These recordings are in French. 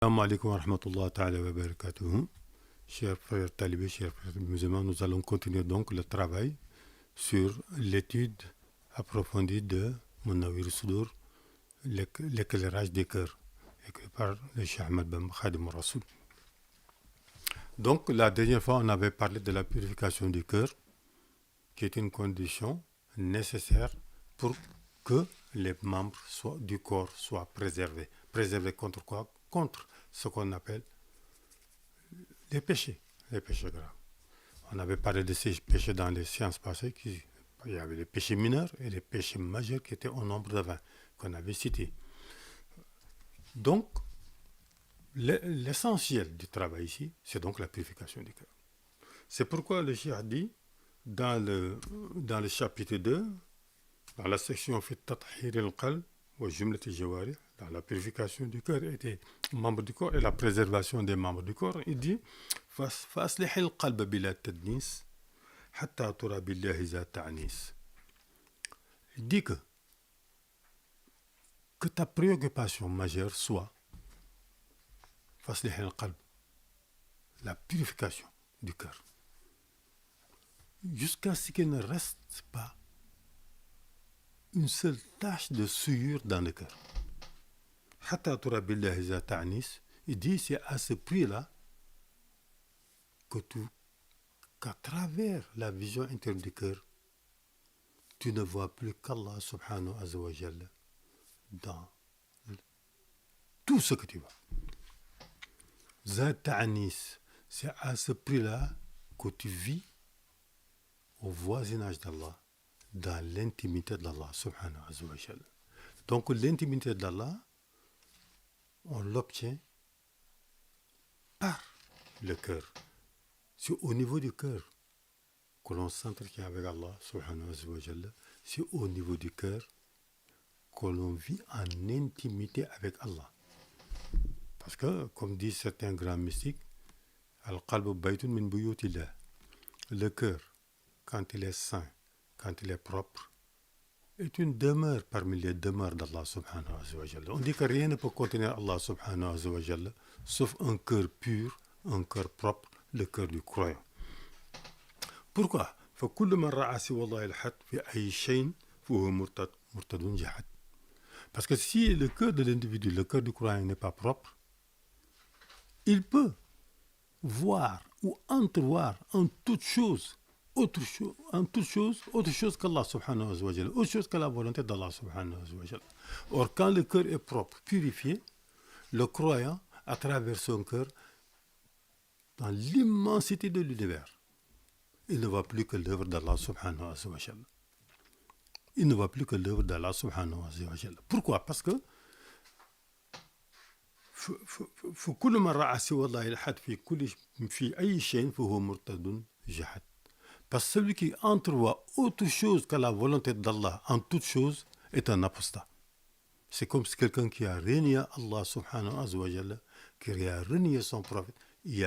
Assalamu alaikum wa rahmatullahi ta'ala wa barakatuhu. Chers frères talibés, chers frères musulmans, nous allons continuer donc le travail sur l'étude approfondie de Munawwir Sudur, l'éclairage des cœurs, écrit par le Cheikh Ahmad Bamba Khadim Rassoul. Donc, la dernière fois, on avait parlé de la purification du cœur, qui est une condition nécessaire pour que les membres du corps soient préservés. Préservés contre quoi? Contre ce qu'on appelle les péchés graves. On avait parlé de ces péchés dans les séances passées. Il y avait les péchés mineurs et les péchés majeurs qui étaient au nombre de 20, qu'on avait cités. Donc, l'essentiel du travail ici, c'est donc la purification du cœur. C'est pourquoi le Cheikh a dit, dans le chapitre 2, dans la section Fi Tathhir al-Qalb wa Jumlat al-Jawarih, dans la purification du cœur et des membres du corps et la préservation des membres du corps, il dit فَأَصْلِحِ الْقَلْبَ بِلَا تَدْنِيسٍ حَتَّى تُرَى بِاللَّهِ ذَا تَعْنِيسٍ. Il dit que ta préoccupation majeure soit فَأَصْلِحِ الْقَلْبَ, la purification du cœur, jusqu'à ce qu'il ne reste pas une seule tache de souillure dans le cœur. حَتَّى تُرَى بِاللَّهِ ذَا تَعْنِيسٍ. Il dit c'est à ce prix-là qu'à travers la vision intérieure du cœur, tu ne vois plus qu'Allah subhanahu wa ta'ala dans tout ce que tu vois. Zat ta'anis, c'est à ce prix-là que tu vis au voisinage d'Allah, dans l'intimité d'Allah subhanahu wa ta'ala. Donc l'intimité d'Allah, on l'obtient par le cœur. C'est au niveau du cœur que l'on s'entretient avec Allah subhanahu wa ta'ala. C'est au niveau du cœur que l'on vit en intimité avec Allah. Parce que, comme disent certains grands mystiques, Al-Qalbu baytun min buyutillah. Le cœur, quand il est saint, quand il est propre, est une demeure parmi les demeures d'Allah subhanahu wa ta'ala. On dit que rien ne peut contenir Allah subhanahu wa ta'ala, sauf un cœur pur, un cœur propre, le cœur du croyant. Pourquoi? Parce que si le cœur de l'individu, le cœur du croyant n'est pas propre, il peut voir ou entrevoir en toute chose autre chose qu'Allah subhanahu wa ta'ala, autre chose que la volonté d'Allah subhanahu wa ta'ala. Or, quand le cœur est propre, purifié, le croyant, à travers son cœur, dans l'immensité de l'univers, il ne voit plus que l'œuvre d'Allah subhanahu wa ta'ala. Il ne voit plus que l'œuvre d'Allah subhanahu wa ta'ala. Pourquoi? Parce que فكل من رأى سوى الله الأحد في أي شيء فهو مرتد جحد. Parce que celui qui entrevoit autre chose que la volonté d'Allah en toute chose est un apostat. C'est comme si quelqu'un qui a renié Allah subhanahu wa ta'ala, qui a renié son prophète, qui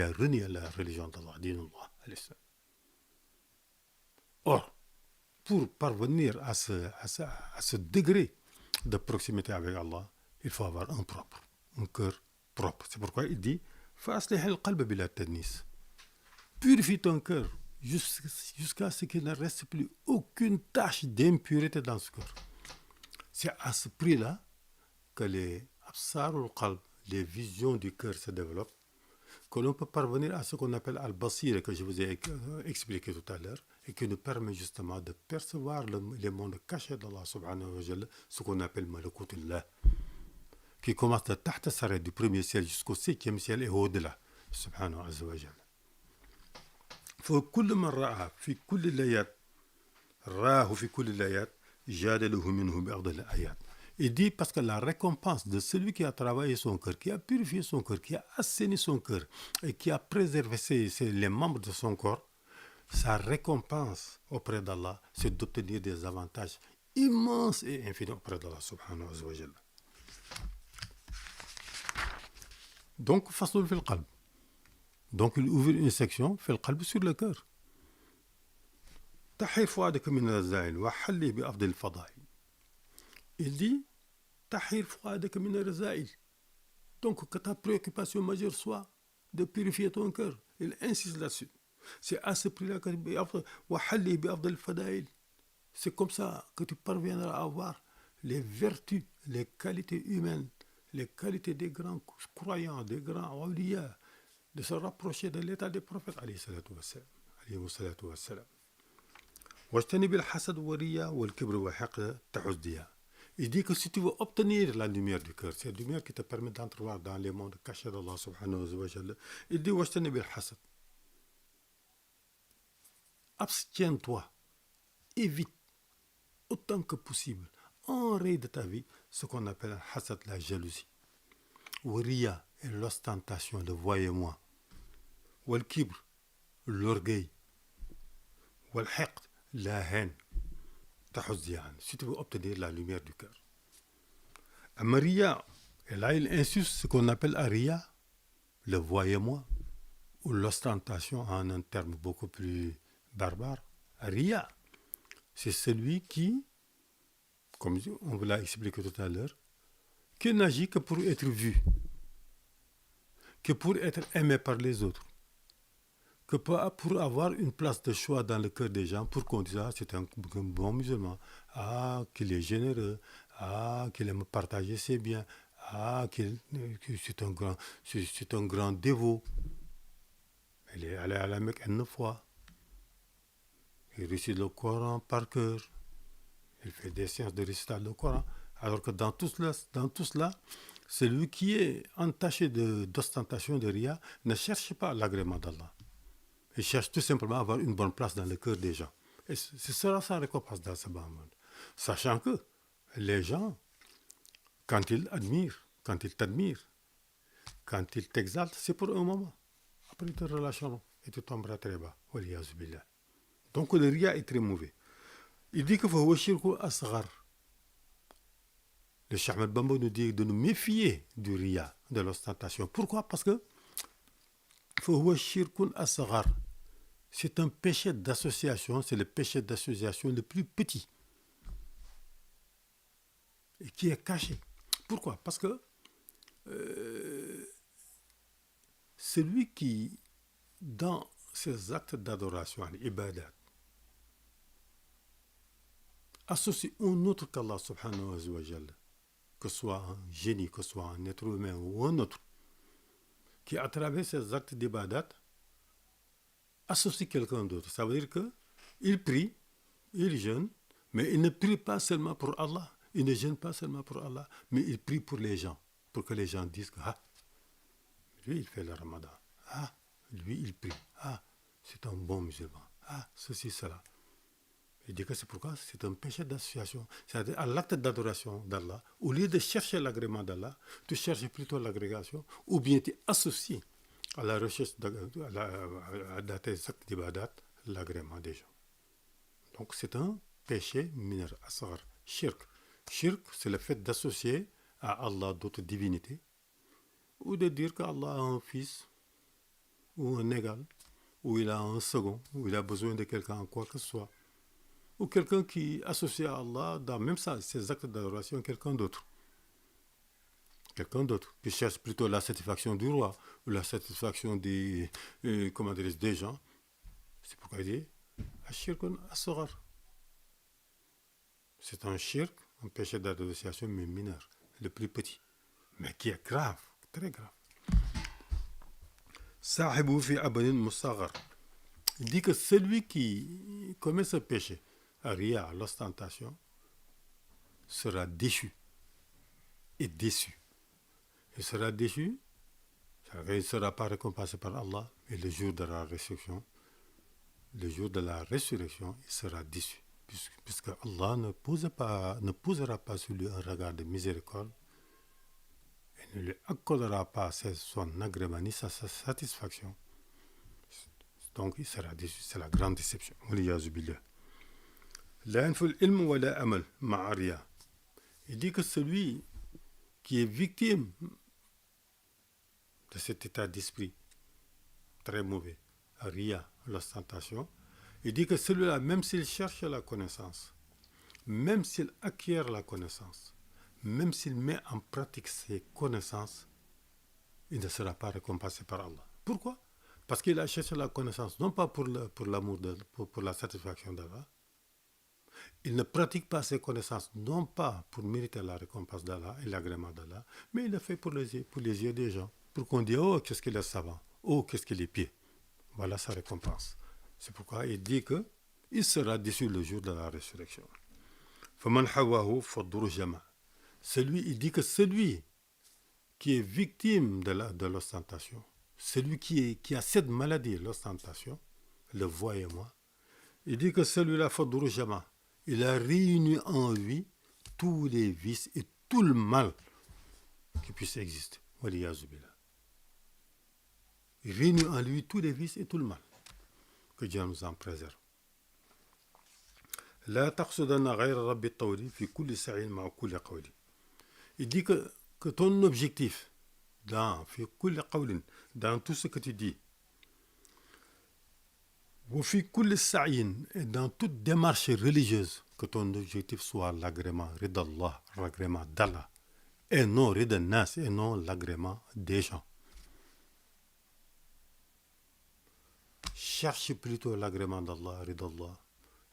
a renié la religion d'Allah, dinullah. Or, pour parvenir à ce degré de proximité avec Allah, il faut avoir un cœur propre. C'est pourquoi il dit فَأَصْلِحِ الْقَلْبَ بِلَا تَدْنِيسٍ. Purifie ton cœur jusqu'à ce qu'il ne reste plus aucune tache d'impureté dans ce cœur. C'est à ce prix-là que les absarul qalb, les visions du cœur se développent, que l'on peut parvenir à ce qu'on appelle al-basir, que je vous ai expliqué tout à l'heure, et qui nous permet justement de percevoir les mondes cachés d'Allah subhanahu wa ta'ala, ce qu'on appelle malakutullah, qui commence de tahta saret, du premier ciel jusqu'au 7e ciel et au-delà, subhanahu wa ta'ala. فكل من رأى في كل الآيات راه في كل الآيات جادله منه بأفضل الآيات. Il dit parce que la récompense de celui qui a travaillé son cœur, qui a purifié son cœur, qui a assaini son cœur et qui a préservé les membres de son corps, sa récompense auprès d'Allah, c'est d'obtenir des avantages immenses et infinis auprès d'Allah subhanahu wa ta'ala. Donc, façon fil qalb. Donc, il ouvre une section, fil qalb, sur le cœur. تحير فؤادك من الرذائل وحلي بأفضل الفضائل. Il dit تحير فؤادك من الرذائل. Donc, que ta préoccupation majeure soit de purifier ton cœur. Il insiste là-dessus. C'est à ce prix-là que c'est comme ça que tu parviendras à avoir les vertus, les qualités humaines, les qualités des grands croyants, des grands awliya, de se rapprocher de l'état des prophètes, alayhi salatu wassalam. Alayhi salatu wassalam. واجتنب الحسد والرياء والكبر والحقد تعزدها. Il dit que si tu veux obtenir la lumière du cœur, c'est la lumière qui te permet d'entrevoir dans les mondes cachés d'Allah subhanahu wa ta'ala. Il dit واجتنب الحسد. Abstiens-toi, évite autant que possible, enraye de ta vie ce qu'on appelle hasad, la jalousie. Riya est l'ostentation, le voyez-moi. Wal kibr, l'orgueil. Wal hiqd, la haine. Si tu veux obtenir la lumière du cœur. Riya, et là il insiste ce qu'on appelle Riya, le voyez-moi, ou l'ostentation en un terme beaucoup plus barbare. Riya, c'est celui qui, comme on vous l'a expliqué tout à l'heure, qui n'agit que pour être vu, que pour être aimé par les autres, que pour avoir une place de choix dans le cœur des gens, pour qu'on dise, ah, c'est un bon musulman, ah, qu'il est généreux, ah, qu'il aime partager ses biens, ah, que c'est un grand dévot. Il est allé à la Mecque une fois. Il récite le Coran par cœur. Il fait des séances de récital du Coran. Alors que dans tout cela, celui qui est entaché d'ostentation, de riya, ne cherche pas l'agrément d'Allah. Il cherche tout simplement à avoir une bonne place dans le cœur des gens. Et c'est cela sa récompense dans ce bas monde. Sachant que les gens, quand ils t'admirent, quand ils t'exaltent, c'est pour un moment. Après, ils te relâcheront et tu tomberas très bas. Donc le riya est très mauvais. Il dit que faut shirku asghar. Le Cheikh Ahmed Bamba nous dit de nous méfier du riya, de l'ostentation. Pourquoi? Parce que faut shirkun asghar. C'est un péché d'association, c'est le péché d'association le plus petit et qui est caché. Pourquoi? Parce que celui qui, dans ses actes d'adoration, ibadat, associe un autre qu'Allah subhanahu wa ta'ala, que ce soit un génie, que ce soit un être humain ou un autre, qui à travers ses actes d'ibadat associe quelqu'un d'autre. Ça veut dire qu'il prie, il jeûne, mais il ne prie pas seulement pour Allah, il ne jeûne pas seulement pour Allah, mais il prie pour les gens, pour que les gens disent que lui il fait le ramadan, lui il prie, c'est un bon musulman, ceci, cela. Il dit que c'est pourquoi c'est un péché d'association. C'est-à-dire à l'acte d'adoration d'Allah, au lieu de chercher l'agrément d'Allah, tu cherches plutôt l'agrégation, ou bien tu associes à la recherche à tes actes d'ibadat l'agrément des gens. Donc c'est un péché mineur, asghar, shirk. Shirk, c'est le fait d'associer à Allah d'autres divinités, ou de dire qu'Allah a un fils, ou un égal, ou il a un second, ou il a besoin de quelqu'un en quoi que ce soit. Ou quelqu'un qui associe à Allah, dans même ça, ses actes d'adoration, quelqu'un d'autre. Quelqu'un d'autre qui cherche plutôt la satisfaction du roi ou la satisfaction des gens. C'est pourquoi il dit Ashirkun asghar. C'est un shirk, un péché d'association, mais mineur, le plus petit, mais qui est grave, très grave. Sahibu fi abanin musaghar. Il dit que celui qui commet ce péché, riya, l'ostentation, sera déchu et déçu. Il sera déchu, il ne sera pas récompensé par Allah, et le jour de la résurrection, il sera déçu, puisque Allah ne posera pas sur lui un regard de miséricorde, et ne lui accordera pas son agrément ni sa satisfaction. Donc il sera déçu, c'est la grande déception. Il dit que celui qui est victime de cet état d'esprit très mauvais, riya, l'ostentation, il dit que celui-là, même s'il cherche la connaissance, même s'il acquiert la connaissance, même s'il met en pratique ses connaissances, il ne sera pas récompensé par Allah. Pourquoi? Parce qu'il a cherché la connaissance, non pas pour l'amour, pour la satisfaction d'Allah. Il ne pratique pas ses connaissances, non pas pour mériter la récompense d'Allah et l'agrément d'Allah, mais il le fait pour les yeux des gens. Pour qu'on dise, oh, qu'est-ce qu'il est savant, oh, qu'est-ce qu'il est pieux. Voilà sa récompense. C'est pourquoi il dit que il sera déçu le jour de la résurrection. فَمَنْ حَوَاهُ فَالضُّرُ جَمَعَ. Il dit que celui qui est victime de l'ostentation, celui qui a cette maladie, l'ostentation, le voyez-moi, il dit que celui-là, فَالضُّرُ جَمَعَ, il a réuni en lui tous les vices et tout le mal qui puisse exister. وَلِيَعُوذُ بِاللَّهِ. Il réunit en lui tous les vices et tout le mal. Que Dieu nous en préserve. لا تقصدن غير رب الطول في كل سعي مع كل قول. Il dit que ton objectif dans في كل قول, dans tout ce que tu dis, وفي كل سعي, et dans toute démarche religieuse, que ton objectif soit l'agrément رضا الله, l'agrément d'Allah, et non رضا الناس, et non l'agrément des gens. Cherche plutôt l'agrément d'Allah, رضا الله,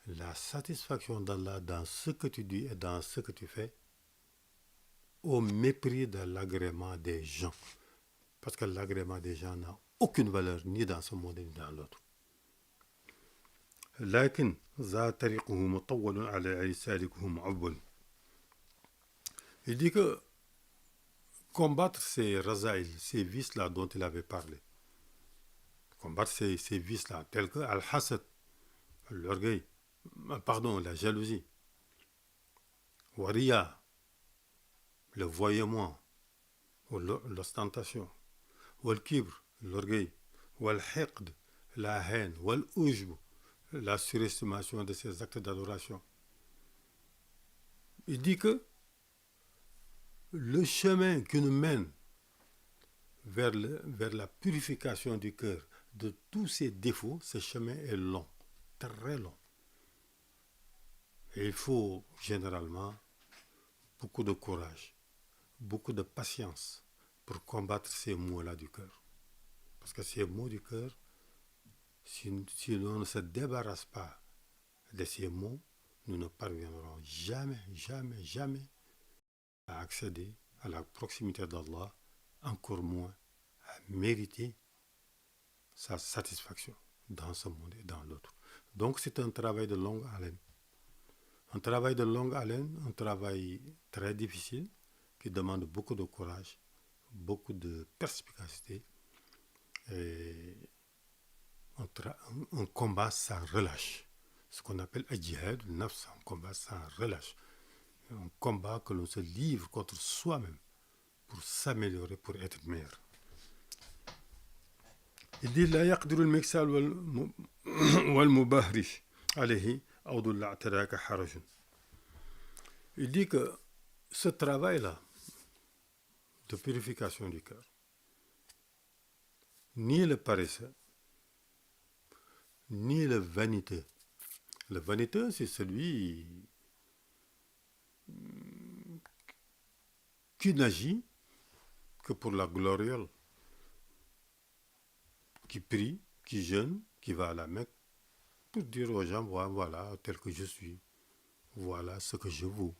la satisfaction d'Allah dans ce que tu dis et dans ce que tu fais, au mépris de l'agrément des gens. Parce que l'agrément des gens n'a aucune valeur, ni dans ce monde, ni dans l'autre. لكن ذا طريقه مطول على سالكه معول. Il dit que combattre ces razaïl, ces vices-là dont il avait parlé, combattre ces vices-là, tels que al-hasad, l'orgueil, pardon, la jalousie, wariya, le voyement, l'ostentation, wal-kibr, l'orgueil, wal-hiqd, la haine, wal-ujb, la surestimation de ces actes d'adoration. Il dit que le chemin qui nous mène vers la purification du cœur de tous ces défauts, ce chemin est long, très long. Et il faut généralement beaucoup de courage, beaucoup de patience pour combattre ces maux-là du cœur. Parce que ces maux du cœur, si l'on ne se débarrasse pas de ces maux, nous ne parviendrons jamais, jamais, jamais à accéder à la proximité d'Allah, encore moins à mériter sa satisfaction dans ce monde et dans l'autre. Donc c'est un travail de longue haleine. Un travail de longue haleine, un travail très difficile qui demande beaucoup de courage, beaucoup de perspicacité et un combat sans relâche. Ce qu'on appelle un djihad, un combat sans relâche. Un combat que l'on se livre contre soi-même pour s'améliorer, pour être meilleur. Il dit لا يقدر المكسال والمباهرش عليه أو ذو الاعتراك حرج. Il dit que ce travail-là de purification du cœur, ni le paresseux, ni le vaniteux. Le vaniteux, c'est celui qui n'agit que pour la gloriole, qui prie, qui jeûne, qui va à la Mecque pour dire aux gens, voilà, tel que je suis, voilà ce que je vaux.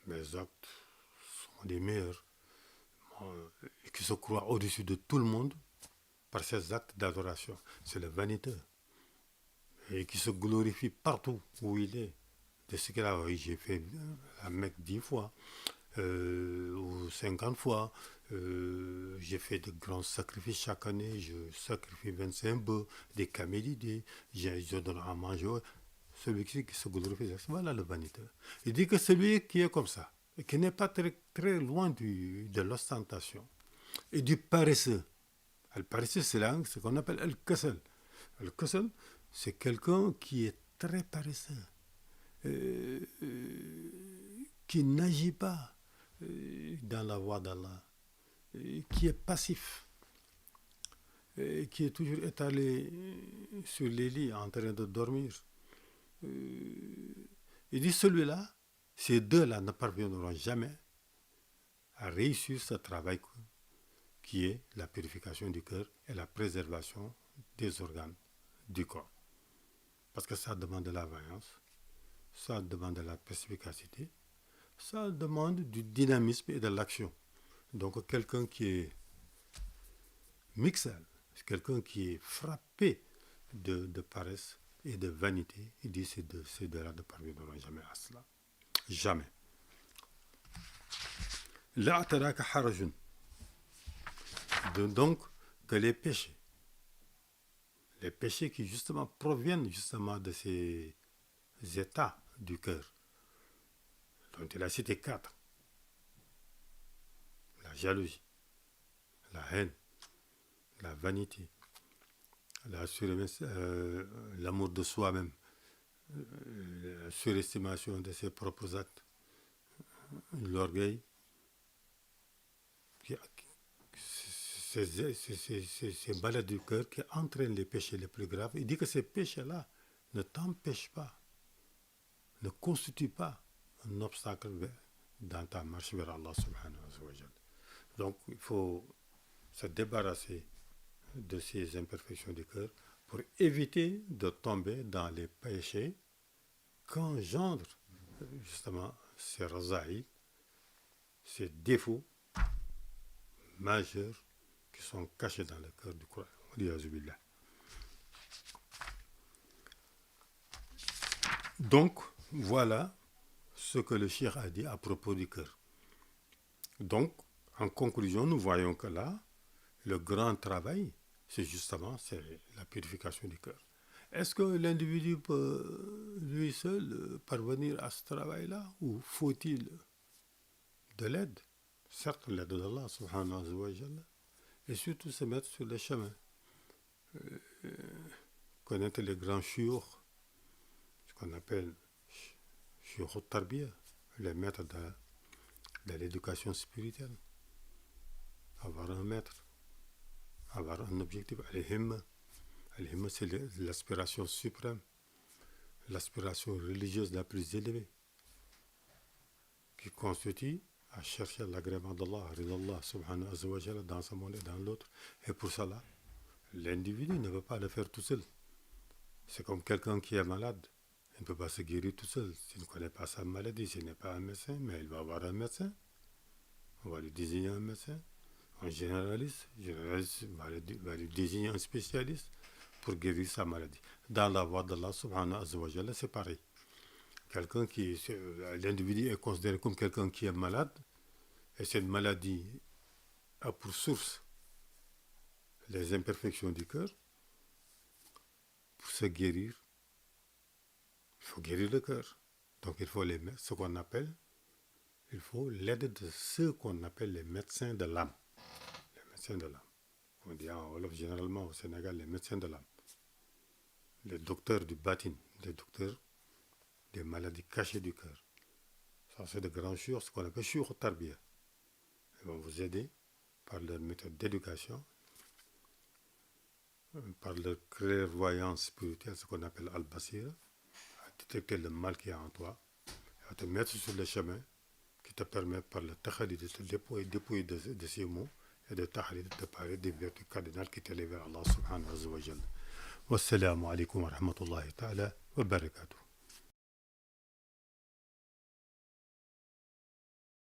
Mes actes sont les meilleurs, et qui se croient au-dessus de tout le monde par ces actes d'adoration. C'est le vaniteux. Et qui se glorifie partout où il est. De ce qu'il a, oui, j'ai fait la Mecque 10 fois, ou 50 fois, j'ai fait de grands sacrifices chaque année, je sacrifie 25 bœufs, des camélidés, je donne à manger. Celui qui se glorifie, voilà le vaniteux. Il dit que celui qui est comme ça, et qui n'est pas très, très loin de l'ostentation, et du paresseux. Le paresseux, c'est là ce qu'on appelle le kasal. Le kasal, c'est quelqu'un qui est très paresseux, qui n'agit pas dans la voie d'Allah, qui est passif, qui est toujours étalé sur les lits en train de dormir. Il dit celui-là, ces deux-là ne parviendront jamais à réussir ce travail qui est la purification du cœur et la préservation des organes du corps. Parce que ça demande de la vaillance, ça demande de la perspicacité, ça demande du dynamisme et de l'action. Donc quelqu'un qui est mixal, quelqu'un qui est frappé de paresse et de vanité, il dit ces deux-là ne parviendront jamais à cela. Jamais. Donc que les péchés qui justement proviennent justement de ces états du cœur, dont il a cité 4, la jalousie, la haine, la vanité, l'amour de soi-même, la surestimation de ses propres actes, l'orgueil, ces maladies du cœur qui entraînent les péchés les plus graves. Il dit que ces péchés-là ne t'empêchent pas, ne constituent pas un obstacle dans ta marche vers Allah subhanahu wa ta'ala. Donc il faut se débarrasser de ces imperfections du cœur pour éviter de tomber dans les péchés qu'engendrent justement ces razaïs, ces défauts majeurs qui sont cachés dans le cœur du croyant. Donc, voilà ce que le cheikh a dit à propos du cœur. Donc, en conclusion, nous voyons que là, le grand travail, c'est la purification du cœur. Est-ce que l'individu peut lui seul parvenir à ce travail-là ou faut-il de l'aide? Certes, l'aide d'Allah subhanahu wa ta'ala, et surtout se mettre sur le chemin. Connaître les grands chiours, ce qu'on appelle chiours al-tarbiya, les maîtres de l'éducation spirituelle. Avoir un maître, avoir un objectif, al-himma. Al-himma, c'est l'aspiration suprême, l'aspiration religieuse la plus élevée, qui constitue à chercher l'agrément d'Allah, Allah subhanahu wa ta'ala, dans ce monde et dans l'autre. Et pour cela, l'individu ne peut pas le faire tout seul. C'est comme quelqu'un qui est malade. Il ne peut pas se guérir tout seul. S'il ne connaît pas sa maladie, s'il n'est pas un médecin, mais il va avoir un médecin. On va lui désigner un médecin. Un généraliste va lui désigner un spécialiste pour guérir sa maladie. Dans la voie d'Allah subhanahu wa ta'ala, c'est pareil. L'individu est considéré comme quelqu'un qui est malade, et cette maladie a pour source les imperfections du cœur. Pour se guérir, il faut guérir le cœur. Donc il faut l'aide de ceux qu'on appelle les médecins de l'âme. Les médecins de l'âme. On dit en Wolof généralement au Sénégal les médecins de l'âme. Les docteurs du batin, les docteurs des maladies cachées du cœur. Ça, c'est de grands chiours, ce qu'on appelle chiours tarbiya. Ils vont vous aider par leur méthode d'éducation, par leur clairvoyance spirituelle, ce qu'on appelle al-basira, à détecter le mal qu'il y a en toi, à te mettre sur le chemin qui te permet par le takhali de te dépouiller de ces mots et de takhali de te parler des vertus cardinales qui t'élèvent vers Allah subhanahu wa ta'ala. Wassalamu alaikum wa rahmatullahi ta'ala wa barakatuh.